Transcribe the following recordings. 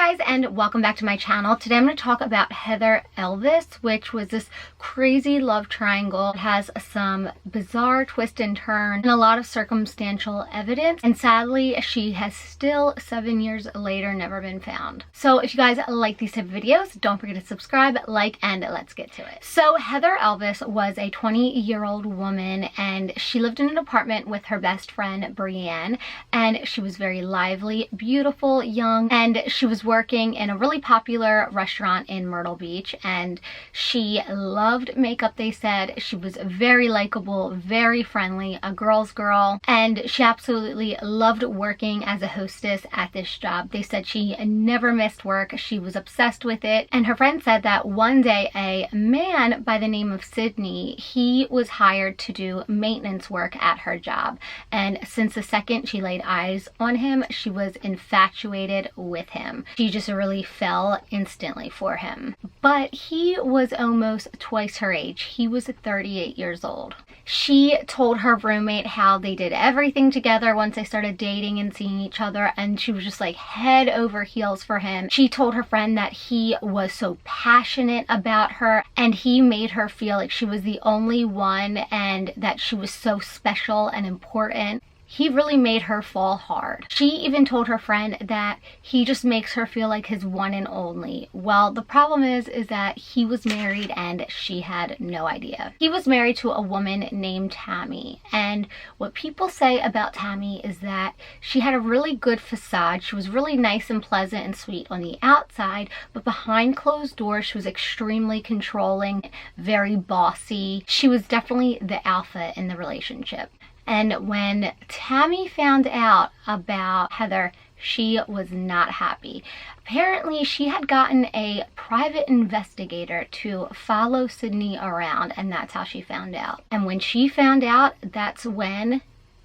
guys, and welcome back to my channel. Today I'm going to talk about Heather Elvis, which was this crazy love triangle. It has some bizarre twist and turn and a lot of circumstantial evidence, and sadly she has still 7 years later never been found. So if you guys like these type of videos, don't forget to subscribe, like, and let's get to it. So Heather Elvis was a 20-year-old woman, and she lived in an apartment with her best friend Brienne, and she was very lively, beautiful, young, and she was working in a really popular restaurant in Myrtle Beach, and she loved makeup. They said she was very likable, very friendly, a girl's girl, and she absolutely loved working as a hostess at this job. They said she never missed work. She was obsessed with it. And her friend said that one day a man by the name of Sydney, he was hired to do maintenance work at her job, and since the second she laid eyes on him, she was infatuated with him. She just really fell instantly for him. But he was almost twice her age. He was 38 years old. She told her roommate how they did everything together once they started dating and seeing each other, and she was just like head over heels for him. She told her friend that he was so passionate about her, and he made her feel like she was the only one and that she was so special and important. He really made her fall hard. She even told her friend that he just makes her feel like his one and only. Well, the problem is that he was married and she had no idea. He was married to a woman named Tammy, and what people say about Tammy is that she had a really good facade. She was really nice and pleasant and sweet on the outside, but behind closed doors she was extremely controlling, very bossy. She was definitely the alpha in the relationship. And when Tammy found out about Heather, she was not happy. Apparently, she had gotten a private investigator to follow Sydney around, and that's how she found out. And when she found out, that's when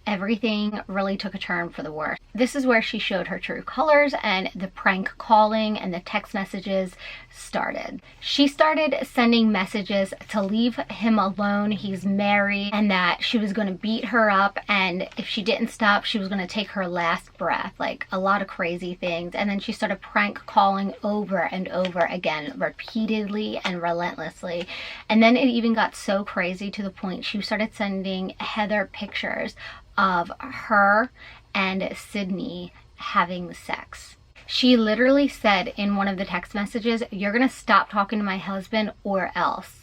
everything really took a turn for the worse. This is where she showed her true colors, and the prank calling and the text messages started. She started sending messages to leave him alone, he's married, and that she was going to beat her up, and if she didn't stop, she was going to take her last breath. Like a lot of crazy things. And then she started prank calling over and over again, repeatedly and relentlessly. And then it even got so crazy to the point she started sending Heather pictures of her and Sydney having sex. She literally said in one of the text messages, "You're gonna stop talking to my husband or else."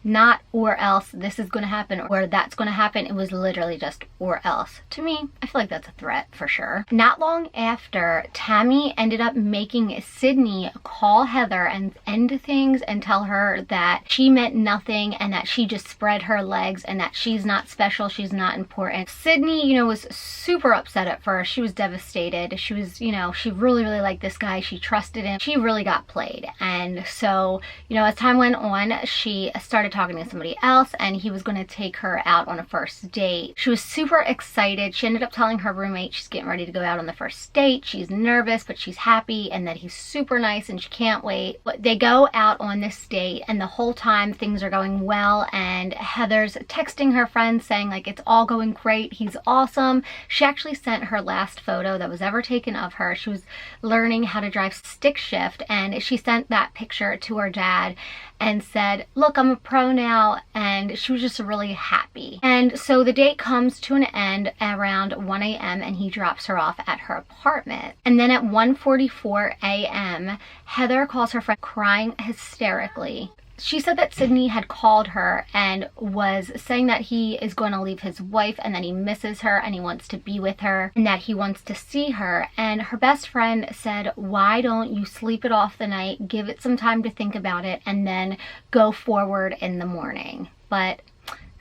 Not or else this is going to happen or that's going to happen. It was literally just or else. To me, I feel like that's a threat for sure. Not long after, Tammy ended up making Sydney call Heather and end things and tell her that she meant nothing and that she just spread her legs and that she's not special, she's not important. Sydney, was super upset at first. She was devastated. She was, she really liked this guy. She trusted him. She really got played. And so, as time went on, she started talking to somebody else, and he was going to take her out on a first date. She was super excited. She ended up telling her roommate she's getting ready to go out on the first date. She's nervous, but she's happy, and that he's super nice and she can't wait. But they go out on this date, and the whole time things are going well, and Heather's texting her friends saying like it's all going great, he's awesome. She actually sent her last photo that was ever taken of her. She was learning how to drive stick shift, and she sent that picture to her dad and said, "Look, I'm a pro now," and she was just really happy. And so the date comes to an end around 1 a.m. and he drops her off at her apartment. And then at 1:44 a.m., Heather calls her friend crying hysterically. She said that Sydney had called her and was saying that he is going to leave his wife and that he misses her and he wants to be with her and that he wants to see her. And her best friend said, "Why don't you sleep it off the night, give it some time to think about it, and then go forward in the morning?" But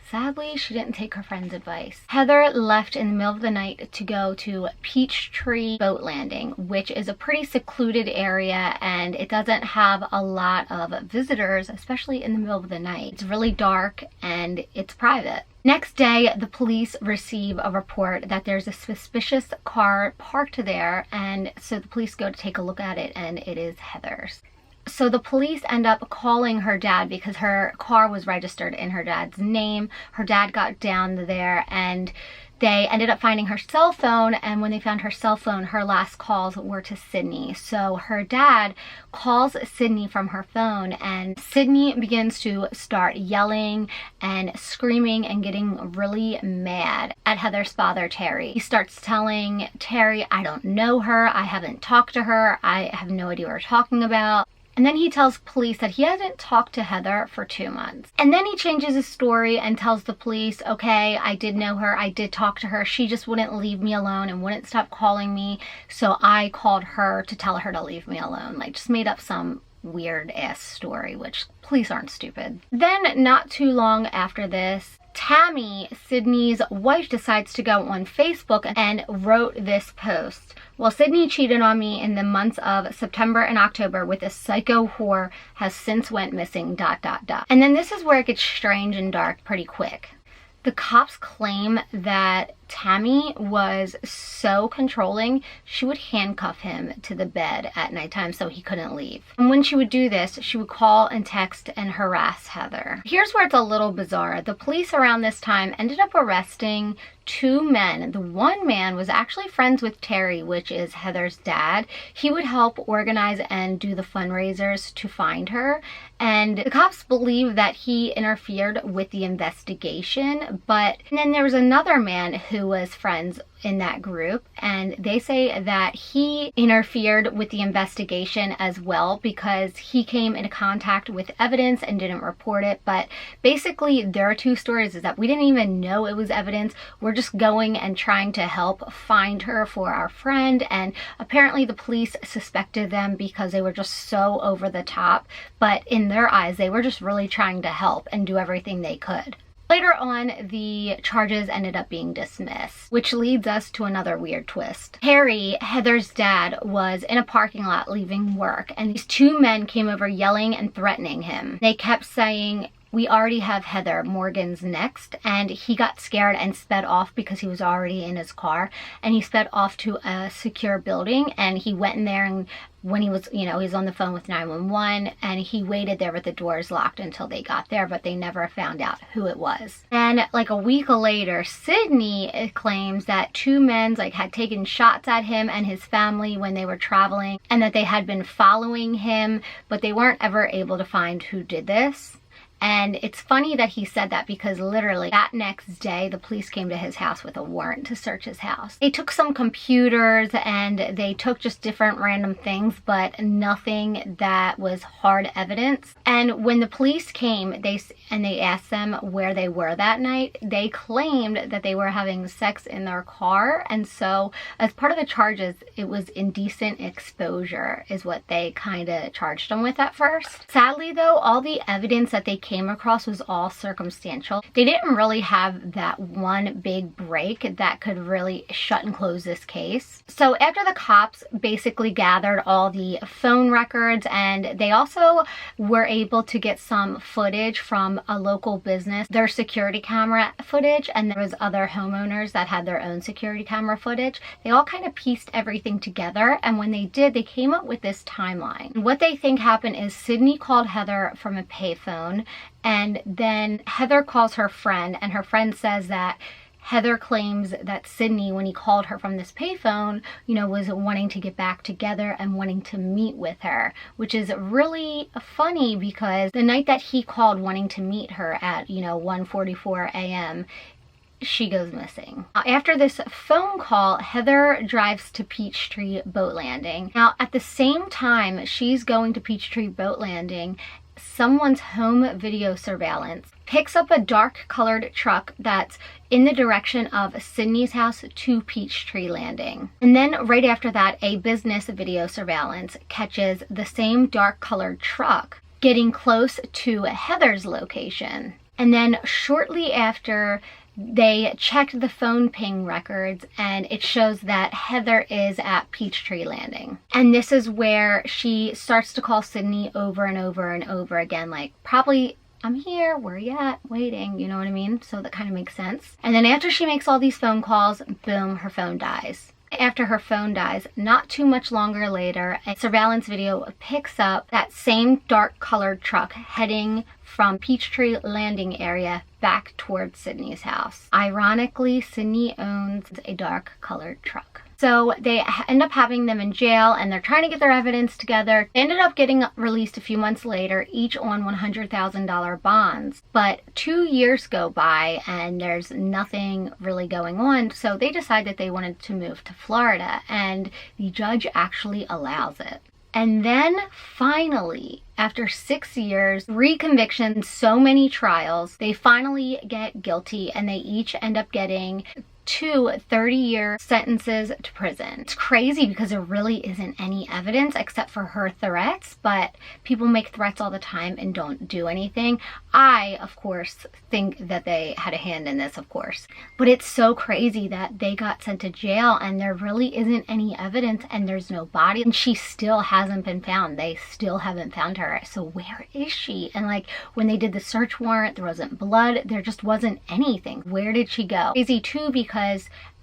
sadly, she didn't take her friend's advice. Heather left in the middle of the night to go to Peachtree Boat Landing, which is a pretty secluded area, and it doesn't have a lot of visitors, especially in the middle of the night. It's really dark and it's private. Next day, the police receive a report that there's a suspicious car parked there, and so the police go to take a look at it, and it is Heather's. So the police end up calling her dad because her car was registered in her dad's name. Her dad got down there, and They ended up finding her cell phone, and when they found her cell phone, her last calls were to Sydney. So her dad calls Sydney from her phone, and Sydney begins to start yelling and screaming and getting really mad at Heather's father, Terry. He starts telling Terry, "I don't know her, I haven't talked to her, I have no idea what we're talking about." And then he tells police that he hasn't talked to Heather for 2 months. And then he changes his story and tells the police, "Okay, I did know her, I did talk to her, she just wouldn't leave me alone and wouldn't stop calling me, so I called her to tell her to leave me alone." Like, just made up some weird ass story, which police aren't stupid. Then not too long after this, Tammy, Sydney's wife, decides to go on Facebook and wrote this post. "Well, Sydney cheated on me in the months of September and October with a psycho whore, has since went missing, ... And then this is where it gets strange and dark pretty quick. The cops claim that Tammy was so controlling, she would handcuff him to the bed at nighttime so he couldn't leave. And when she would do this, she would call and text and harass Heather. Here's where it's a little bizarre. The police around this time ended up arresting 2 men. The one man was actually friends with Terry, which is Heather's dad. He would help organize and do the fundraisers to find her. And the cops believe that he interfered with the investigation. But then there was another man who was friends in that group, and they say that he interfered with the investigation as well because he came into contact with evidence and didn't report it. But basically there are 2 stories, is that we didn't even know it was evidence. We're just going and trying to help find her for our friend, and apparently the police suspected them because they were just so over the top, but in their eyes they were just really trying to help and do everything they could. Later on, the charges ended up being dismissed, which leads us to another weird twist. Harry, Heather's dad, was in a parking lot leaving work, and these 2 men came over yelling and threatening him. They kept saying, "We already have Heather, Morgan's next," and he got scared and sped off because he was already in his car, and he sped off to a secure building, and he went in there, and when he was, he was on the phone with 911, and he waited there with the doors locked until they got there, but they never found out who it was. And like a week later, Sydney claims that 2 men had taken shots at him and his family when they were traveling, and that they had been following him, but they weren't ever able to find who did this. And it's funny that he said that because literally that next day, the police came to his house with a warrant to search his house. They took some computers and they took just different random things, but nothing that was hard evidence. And when the police came, they asked them where they were that night, they claimed that they were having sex in their car. And so as part of the charges, it was indecent exposure is what they kind of charged them with at first. Sadly though, all the evidence that they came across was all circumstantial. They didn't really have that one big break that could really shut and close this case. So after the cops basically gathered all the phone records, and they also were able to get some footage from a local business, their security camera footage, and there was other homeowners that had their own security camera footage, they all kind of pieced everything together, and when they did, they came up with this timeline. What they think happened is Sydney called Heather from a payphone, and then Heather calls her friend, and her friend says that Heather claims that Sydney, when he called her from this payphone, was wanting to get back together and wanting to meet with her, which is really funny because the night that he called wanting to meet her at, 1:44 a.m., she goes missing. After this phone call, Heather drives to Peachtree Boat Landing. Now, at the same time she's going to Peachtree Boat Landing, someone's home video surveillance picks up a dark colored truck that's in the direction of Sydney's house to Peachtree Landing. And then right after that, a business video surveillance catches the same dark colored truck getting close to Heather's location. And then shortly after, they checked the phone ping records, and it shows that Heather is at Peachtree Landing. And this is where she starts to call Sydney over and over and over again, like probably, "I'm here, where you at, waiting," you know what I mean? So that kind of makes sense. And then after she makes all these phone calls, boom, her phone dies. After her phone dies, not too much longer later, a surveillance video picks up that same dark colored truck heading from Peachtree Landing area back towards Sydney's house. Ironically, Sydney owns a dark colored truck. So they end up having them in jail and they're trying to get their evidence together. They ended up getting released a few months later, each on $100,000 bonds. But 2 years go by and there's nothing really going on. So they decide that they wanted to move to Florida, and the judge actually allows it. And then finally, after 6 years, 3 convictions, so many trials, they finally get guilty and they each end up getting 2 30-year sentences to prison. It's crazy because there really isn't any evidence except for her threats, but people make threats all the time and don't do anything. I, of course, think that they had a hand in this, of course. But it's so crazy that they got sent to jail and there really isn't any evidence and there's no body and she still hasn't been found. They still haven't found her. So where is she? And like when they did the search warrant, there wasn't blood. There just wasn't anything. Where did she go? Crazy too, because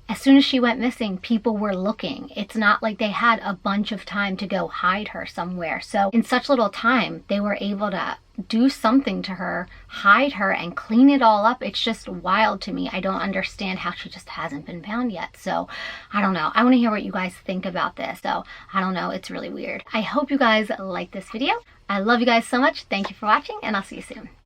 as soon as she went missing, people were looking. It's not like they had a bunch of time to go hide her somewhere. So in such little time, they were able to do something to her, hide her, and clean it all up. It's just wild to me. I don't understand how she just hasn't been found yet. So I don't know. I want to hear what you guys think about this. So I don't know. It's really weird. I hope you guys like this video. I love you guys so much. Thank you for watching, and I'll see you soon.